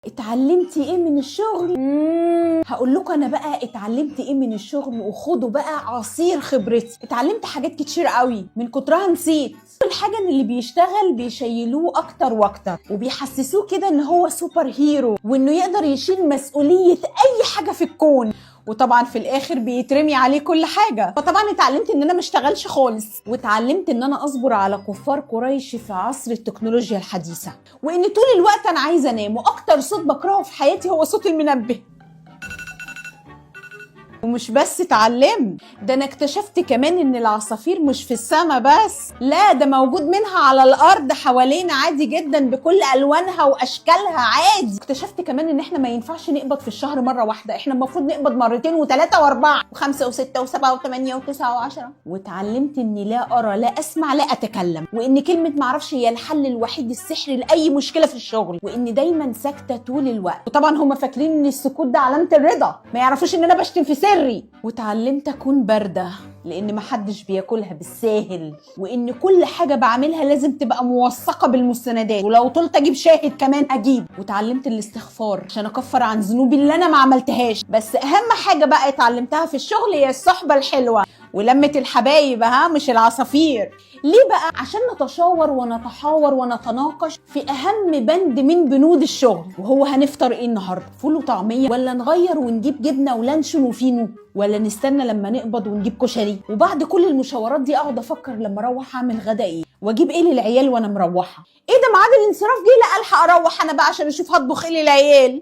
اتعلمتي ايه من الشغل؟ هقول لكم انا بقى اتعلمت ايه من الشغل، وخدوا بقى عصير خبرتي. اتعلمت حاجات كتير قوي من كترها نسيت. اول حاجه ان اللي بيشتغل بيشيلوه اكتر واكتر، وبيحسسوه كده ان هو سوبر هيرو، وانه يقدر يشيل مسؤوليه اي حاجه في الكون، وطبعا في الاخر بيترمي عليه كل حاجه. فطبعا اتعلمت ان انا ما اشتغلش خالص، واتعلمت ان انا اصبر على كفار قريش في عصر التكنولوجيا الحديثه، وان طول الوقت انا عايزه انام، واكتر صوت بكرهه في حياتي هو صوت المنبه. ومش بس اتعلمت، ده انا اكتشفت كمان ان العصافير مش في السما بس، لا ده موجود منها على الارض حوالينا عادي جدا بكل الوانها واشكالها عادي. اكتشفت كمان ان احنا ما ينفعش نقبض في الشهر مره واحده، احنا المفروض نقبض مرتين وثلاثه واربعه وخمسه وسته وسبعه وثمانيه وتسعه وعشره. واتعلمت اني لا ارى لا اسمع لا اتكلم، وان كلمه معرفش هي الحل الوحيد السحري لاي مشكله في الشغل، واني دايما ساكته طول الوقت. وطبعا هم فاكرين ان السكوت ده علامه الرضا، ما يعرفوش ان انا بشتم في سري. واتعلمت اكون بارده، لان محدش بياكلها بالساهل، وان كل حاجه بعملها لازم تبقى موثقه بالمستندات، ولو طلت اجيب شاهد كمان اجيب. واتعلمت الاستغفار عشان اكفر عن ذنوبي اللي انا ما عملتهاش. بس اهم حاجه بقى اتعلمتها في الشغل هي الصحبه الحلوه ولمه الحبايب، مش العصافير. ليه بقى؟ عشان نتشاور ونتحاور ونتناقش في اهم بند من بنود الشغل، وهو هنفطر ايه النهارده؟ فول وطعميه، ولا نغير ونجيب جبنه ولانشون وفينو، ولا نستنى لما نقبض ونجيب كشري؟ وبعد كل المشاورات دي اقعد افكر لما اروح اعمل غدا ايه، واجيب ايه للعيال وانا مروحه. ايه ده، ميعاد الانصراف جه، لا الحق اروح انا بقى عشان اشوف هطبخ ايه للعيال.